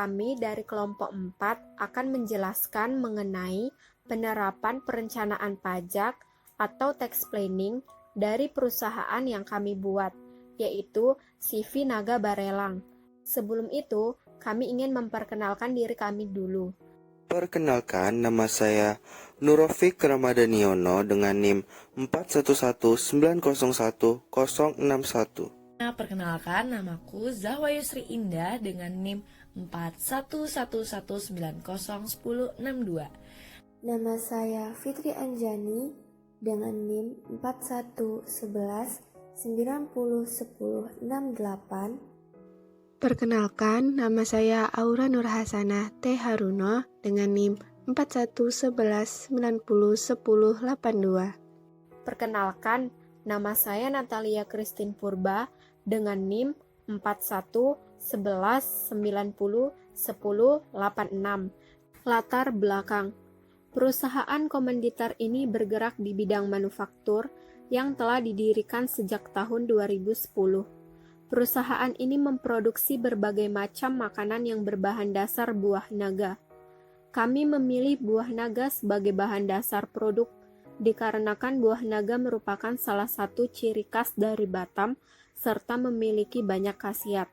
kami dari kelompok 4 akan menjelaskan mengenai penerapan perencanaan pajak atau tax planning dari perusahaan yang kami buat, yaitu CV Naga Barelang. Sebelum itu, kami ingin memperkenalkan diri kami dulu. Perkenalkan, nama saya Nurofik Ramadhaniono dengan NIM 4119011061. Perkenalkan, namaku Zahwa Yusri Indah dengan NIM 4111901062. Nama saya Fitri Anjani dengan NIM 4111901068. Perkenalkan, nama saya Aura Nurhasanah T. Haruno dengan NIM 4111901082. Perkenalkan, nama saya Natalia Christine Purba dengan NIM 4111901086. Latar belakang. Perusahaan komanditer ini bergerak di bidang manufaktur yang telah didirikan sejak tahun 2010. Perusahaan ini memproduksi berbagai macam makanan yang berbahan dasar buah naga. Kami memilih buah naga sebagai bahan dasar produk dikarenakan buah naga merupakan salah satu ciri khas dari Batam serta memiliki banyak khasiat.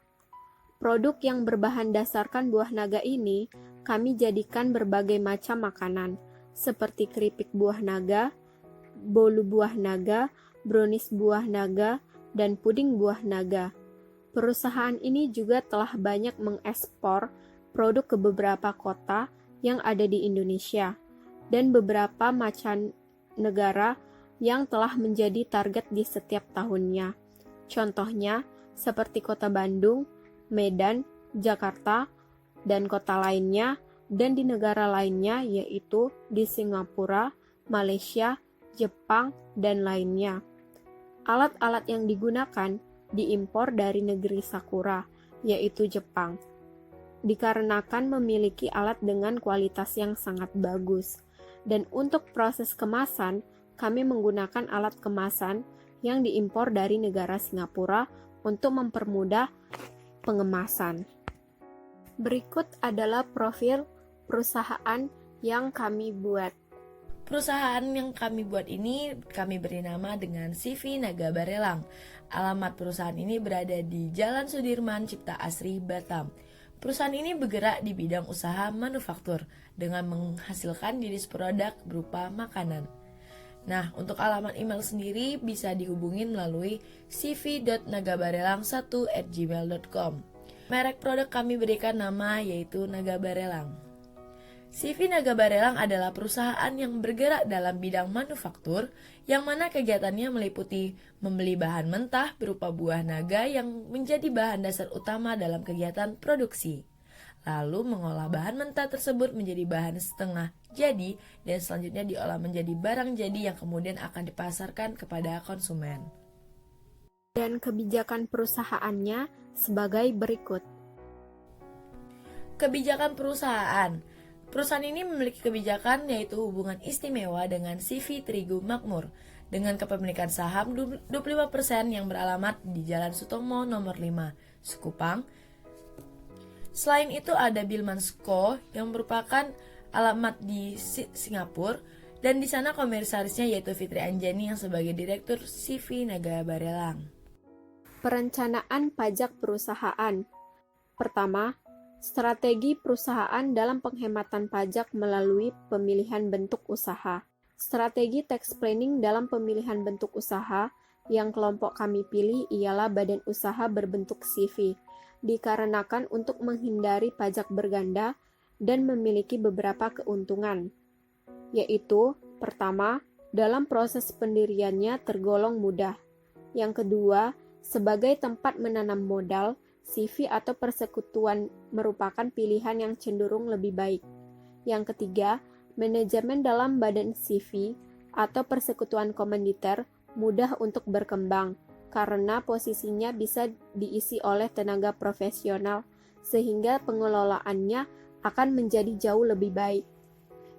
Produk yang berbahan dasarkan buah naga ini kami jadikan berbagai macam makanan, seperti keripik buah naga, bolu buah naga, brownies buah naga, dan puding buah naga. Perusahaan ini juga telah banyak mengekspor produk ke beberapa kota yang ada di Indonesia dan beberapa macam negara yang telah menjadi target di setiap tahunnya. Contohnya seperti kota Bandung, Medan, Jakarta, dan kota lainnya, dan di negara lainnya yaitu di Singapura, Malaysia, Jepang, dan lainnya. Alat-alat yang digunakan diimpor dari negeri Sakura, yaitu Jepang, dikarenakan memiliki alat dengan kualitas yang sangat bagus. Dan untuk proses kemasan, kami menggunakan alat kemasan yang diimpor dari negara Singapura untuk mempermudah pengemasan. Berikut adalah profil perusahaan yang kami buat. Perusahaan yang kami buat ini kami beri nama dengan CV Naga Barelang. Alamat perusahaan ini berada di Jalan Sudirman, Cipta Asri, Batam. Perusahaan ini bergerak di bidang usaha manufaktur dengan menghasilkan jenis produk berupa makanan. Nah, untuk alamat email sendiri bisa dihubungin melalui cv.nagabarelang1@gmail.com. Merek produk kami berikan nama yaitu Naga Barelang. CV Naga Barelang adalah perusahaan yang bergerak dalam bidang manufaktur yang mana kegiatannya meliputi membeli bahan mentah berupa buah naga yang menjadi bahan dasar utama dalam kegiatan produksi. Lalu mengolah bahan mentah tersebut menjadi bahan setengah jadi dan selanjutnya diolah menjadi barang jadi yang kemudian akan dipasarkan kepada konsumen. Dan kebijakan perusahaannya sebagai berikut. Kebijakan perusahaan. Perusahaan ini memiliki kebijakan yaitu hubungan istimewa dengan CV Terigu Makmur dengan kepemilikan saham 25% yang beralamat di Jalan Sutomo nomor 5, Sekupang. Selain itu ada Bilmansko yang merupakan alamat di Singapura dan di sana komisarisnya yaitu Fitri Anjani yang sebagai direktur CV Naga Barelang. Perencanaan pajak perusahaan. Pertama, strategi perusahaan dalam penghematan pajak melalui pemilihan bentuk usaha. Strategi tax planning dalam pemilihan bentuk usaha yang kelompok kami pilih ialah badan usaha berbentuk CV, dikarenakan untuk menghindari pajak berganda dan memiliki beberapa keuntungan, yaitu pertama, dalam proses pendiriannya tergolong mudah. Yang kedua, sebagai tempat menanam modal, CV atau persekutuan merupakan pilihan yang cenderung lebih baik. Yang ketiga, manajemen dalam badan CV atau persekutuan komanditer mudah untuk berkembang karena posisinya bisa diisi oleh tenaga profesional sehingga pengelolaannya akan menjadi jauh lebih baik.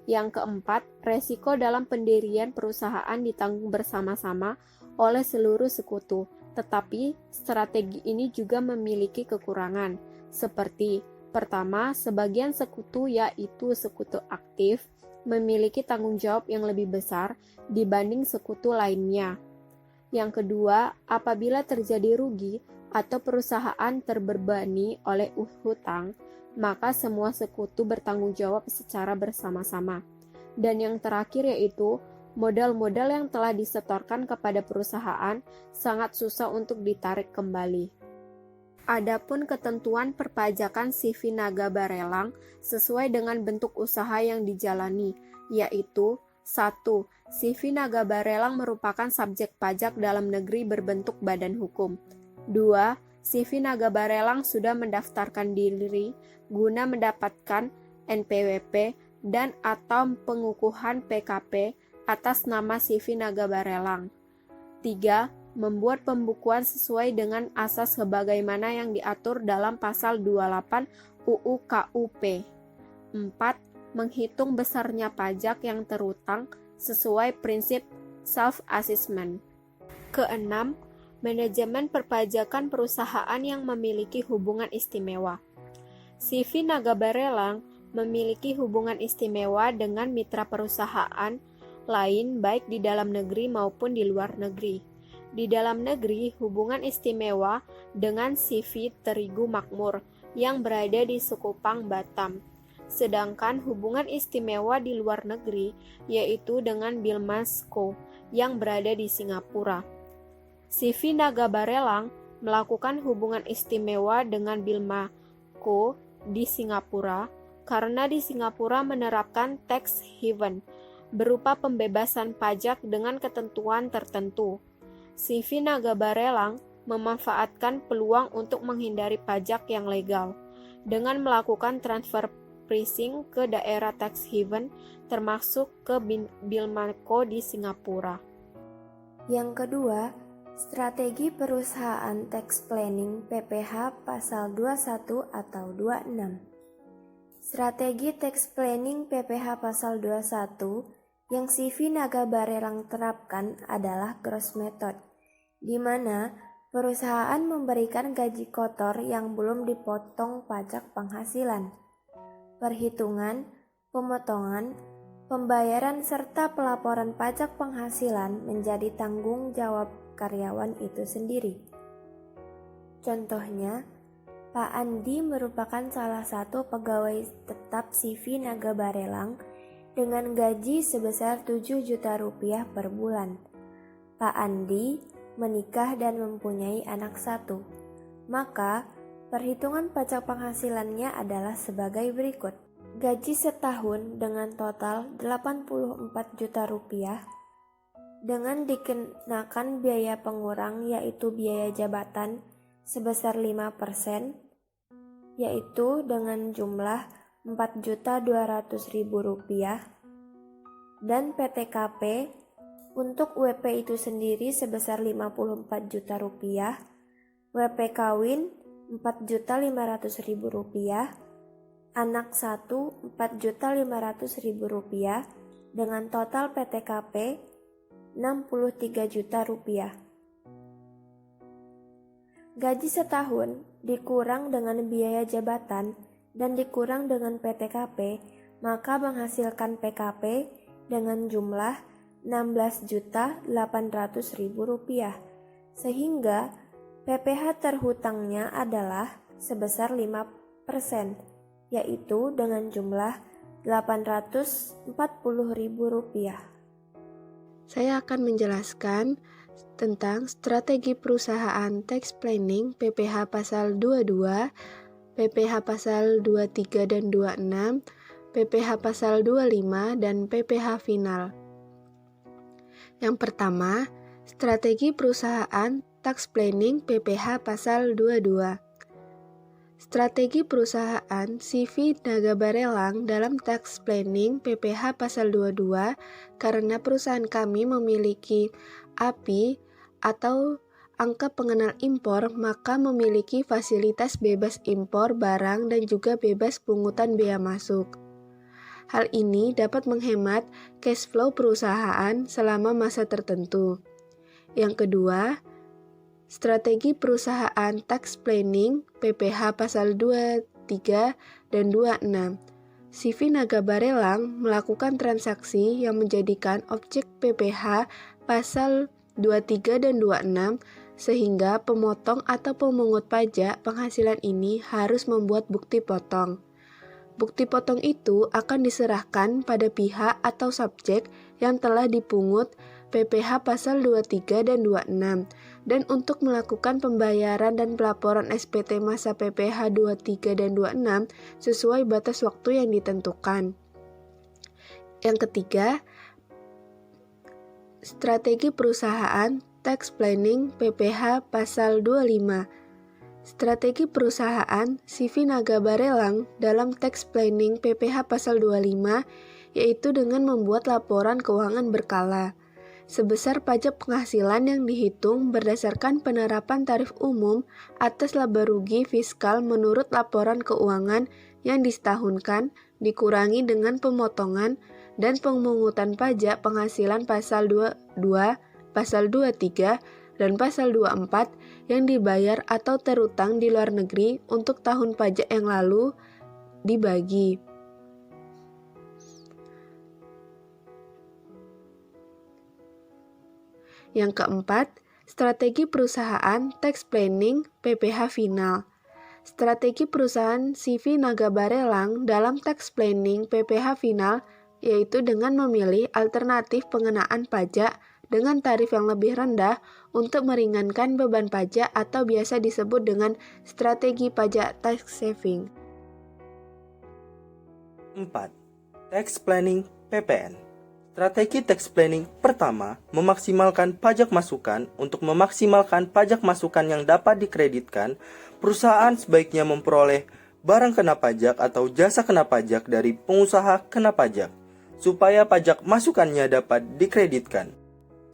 Yang keempat, resiko dalam pendirian perusahaan ditanggung bersama-sama oleh seluruh sekutu. Tetapi strategi ini juga memiliki kekurangan, seperti Pertama, sebagian sekutu yaitu sekutu aktif memiliki tanggung jawab yang lebih besar dibanding sekutu lainnya. Yang kedua, apabila terjadi rugi atau perusahaan terbebani oleh hutang, maka semua sekutu bertanggung jawab secara bersama-sama. Dan yang terakhir yaitu, modal-modal yang telah disetorkan kepada perusahaan sangat susah untuk ditarik kembali. Adapun ketentuan perpajakan CV Naga Barelang sesuai dengan bentuk usaha yang dijalani, yaitu 1. CV Naga Barelang merupakan subjek pajak dalam negeri berbentuk badan hukum. 2. CV Naga Barelang sudah mendaftarkan diri guna mendapatkan NPWP dan atau pengukuhan PKP atas nama CV Naga Barelang. 3. Membuat pembukuan sesuai dengan asas sebagaimana yang diatur dalam pasal 28 UU KUP. 4. Menghitung besarnya pajak yang terutang sesuai prinsip self-assessment. Keenam, manajemen perpajakan perusahaan yang memiliki hubungan istimewa. CV Naga Barelang memiliki hubungan istimewa dengan mitra perusahaan lain baik di dalam negeri maupun di luar negeri. Di dalam negeri, hubungan istimewa dengan CV Terigu Makmur yang berada di Sekupang, Batam. Sedangkan hubungan istimewa di luar negeri yaitu dengan Bilmas Co yang berada di Singapura. CV Naga Barelang melakukan hubungan istimewa dengan Bilma Co di Singapura karena di Singapura menerapkan tax haven berupa pembebasan pajak dengan ketentuan tertentu. CV Naga Barelang memanfaatkan peluang untuk menghindari pajak yang legal dengan melakukan transfer pricing ke daerah tax haven termasuk ke Bilmco di Singapura. Yang kedua, strategi perusahaan tax planning PPh pasal 21 atau 26. Strategi tax planning PPh pasal 21 yang CV Naga Barelang terapkan adalah gross method, di mana perusahaan memberikan gaji kotor yang belum dipotong pajak penghasilan, perhitungan, pemotongan, pembayaran serta pelaporan pajak penghasilan menjadi tanggung jawab karyawan itu sendiri. Contohnya, Pak Andi merupakan salah satu pegawai tetap CV Naga Barelang dengan gaji sebesar 7 juta rupiah per bulan. Pak Andi menikah dan mempunyai anak 1. Maka, perhitungan pajak penghasilannya adalah sebagai berikut. Gaji setahun dengan total 84 juta rupiah dengan dikenakan biaya pengurang yaitu biaya jabatan sebesar 5%, yaitu dengan jumlah Rp4.200.000 dan PTKP untuk WP itu sendiri sebesar Rp54 juta, WP kawin Rp4.500.000, anak 1 Rp4.500.000 dengan total PTKP Rp63 juta. Gaji setahun dikurang dengan biaya jabatan dan dikurang dengan PTKP, maka menghasilkan PKP dengan jumlah Rp16.800.000, sehingga PPh terhutangnya adalah sebesar 5%, yaitu dengan jumlah Rp840.000. Saya akan menjelaskan tentang strategi perusahaan tax planning PPh pasal 22, PPh pasal 23 dan 26, PPh pasal 25, dan PPh final. Yang pertama, strategi perusahaan tax planning PPh pasal 22. Strategi perusahaan CV Naga Barelang dalam tax planning PPh pasal 22 karena perusahaan kami memiliki API atau angka pengenal impor, maka memiliki fasilitas bebas impor barang dan juga bebas pungutan bea masuk. Hal ini dapat menghemat cash flow perusahaan selama masa tertentu. Yang kedua, strategi perusahaan tax planning PPh pasal 23 23 dan 26. CV Nagabarelang melakukan transaksi yang menjadikan objek PPh pasal 23 dan 26 sehingga pemotong atau pemungut pajak penghasilan ini harus membuat bukti potong. Bukti potong itu akan diserahkan pada pihak atau subjek yang telah dipungut PPh pasal 23 dan 26 dan untuk melakukan pembayaran dan pelaporan SPT masa PPh 23 dan 26 sesuai batas waktu yang ditentukan. Yang ketiga, strategi perusahaan tax planning PPh pasal 25. Strategi perusahaan CV Nagabarelang dalam tax planning PPh pasal 25 yaitu dengan membuat laporan keuangan berkala sebesar pajak penghasilan yang dihitung berdasarkan penerapan tarif umum atas laba rugi fiskal menurut laporan keuangan yang disetahunkan dikurangi dengan pemotongan dan pemungutan pajak penghasilan pasal 22, pasal 23, dan pasal 24 yang dibayar atau terutang di luar negeri untuk tahun pajak yang lalu dibagi. Yang keempat, strategi perusahaan tax planning PPh final. Strategi perusahaan CV Nagabarelang dalam tax planning PPh final yaitu dengan memilih alternatif pengenaan pajak dengan tarif yang lebih rendah untuk meringankan beban pajak atau biasa disebut dengan strategi pajak tax saving. 4. Tax Planning PPN. Strategi tax planning pertama, memaksimalkan pajak masukan. Untuk memaksimalkan pajak masukan yang dapat dikreditkan, perusahaan sebaiknya memperoleh barang kena pajak atau jasa kena pajak dari pengusaha kena pajak, supaya pajak masukannya dapat dikreditkan.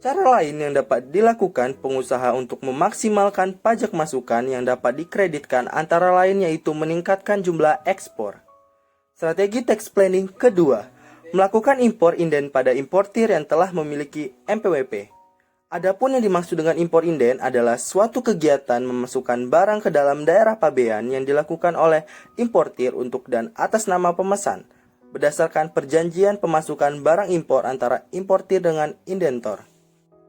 Cara lain yang dapat dilakukan pengusaha untuk memaksimalkan pajak masukan yang dapat dikreditkan antara lain yaitu meningkatkan jumlah ekspor. Strategi tax planning kedua, melakukan impor inden pada importir yang telah memiliki MPWP. Adapun yang dimaksud dengan impor inden adalah suatu kegiatan memasukkan barang ke dalam daerah pabean yang dilakukan oleh importir untuk dan atas nama pemesan, berdasarkan perjanjian pemasukan barang impor antara importir dengan indentor.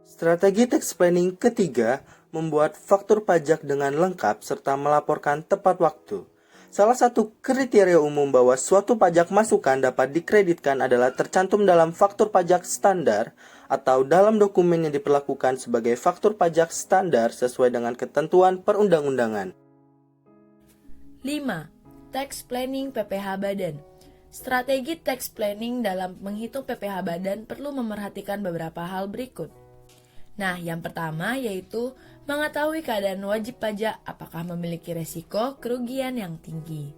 Strategi tax planning ketiga, membuat faktur pajak dengan lengkap serta melaporkan tepat waktu. Salah satu kriteria umum bahwa suatu pajak masukan dapat dikreditkan adalah tercantum dalam faktur pajak standar atau dalam dokumen yang diperlakukan sebagai faktur pajak standar sesuai dengan ketentuan perundang-undangan. 5. Tax planning PPh badan. Strategi tax planning dalam menghitung PPh badan perlu memerhatikan beberapa hal berikut. Nah, yang pertama yaitu mengetahui keadaan wajib pajak apakah memiliki resiko kerugian yang tinggi.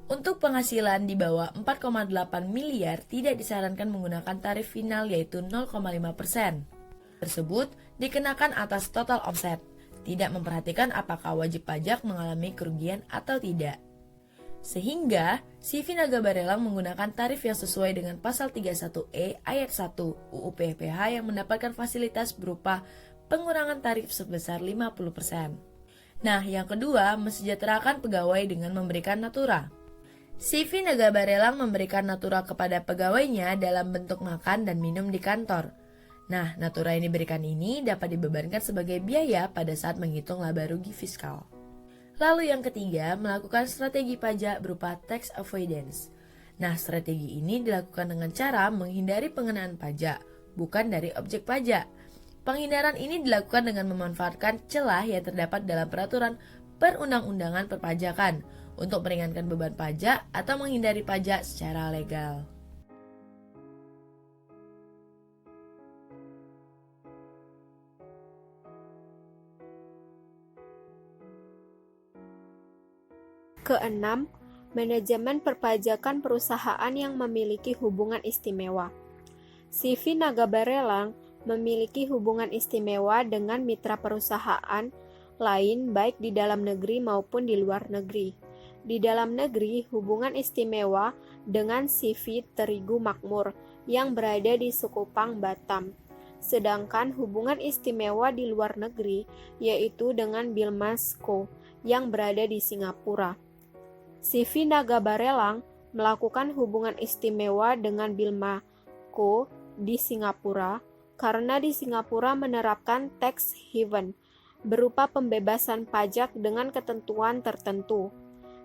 Untuk penghasilan di bawah 4,8 miliar tidak disarankan menggunakan tarif final yaitu 0,5%. Tersebut dikenakan atas total omset, tidak memperhatikan apakah wajib pajak mengalami kerugian atau tidak. Sehingga, CV Nagabarelang menggunakan tarif yang sesuai dengan pasal 31E ayat 1 UU PPh yang mendapatkan fasilitas berupa pengurangan tarif sebesar 50%. Nah, yang kedua, mesejahterakan pegawai dengan memberikan natura. CV Nagabarelang memberikan natura kepada pegawainya dalam bentuk makan dan minum di kantor. Nah, natura yang diberikan ini dapat dibebankan sebagai biaya pada saat menghitung laba rugi fiskal. Lalu yang ketiga, melakukan strategi pajak berupa tax avoidance. Nah, strategi ini dilakukan dengan cara menghindari pengenaan pajak, bukan dari objek pajak. Penghindaran ini dilakukan dengan memanfaatkan celah yang terdapat dalam peraturan perundang-undangan perpajakan untuk meringankan beban pajak atau menghindari pajak secara legal. Keenam, manajemen perpajakan perusahaan yang memiliki hubungan istimewa. CV Nagabarelang memiliki hubungan istimewa dengan mitra perusahaan lain baik di dalam negeri maupun di luar negeri. Di dalam negeri, hubungan istimewa dengan CV Terigu Makmur yang berada di Sukupang, Batam. Sedangkan hubungan istimewa di luar negeri yaitu dengan Bilmas Co. yang berada di Singapura. Sivi Nagabarelang melakukan hubungan istimewa dengan Bilmako di Singapura karena di Singapura menerapkan tax haven berupa pembebasan pajak dengan ketentuan tertentu.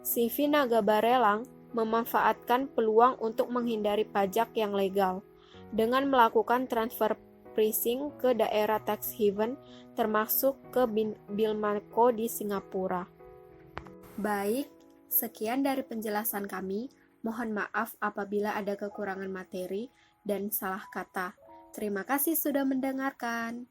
Sivi Nagabarelang memanfaatkan peluang untuk menghindari pajak yang legal dengan melakukan transfer pricing ke daerah tax haven termasuk ke Bilmako di Singapura. Baik, sekian dari penjelasan kami. Mohon maaf apabila ada kekurangan materi dan salah kata. Terima kasih sudah mendengarkan.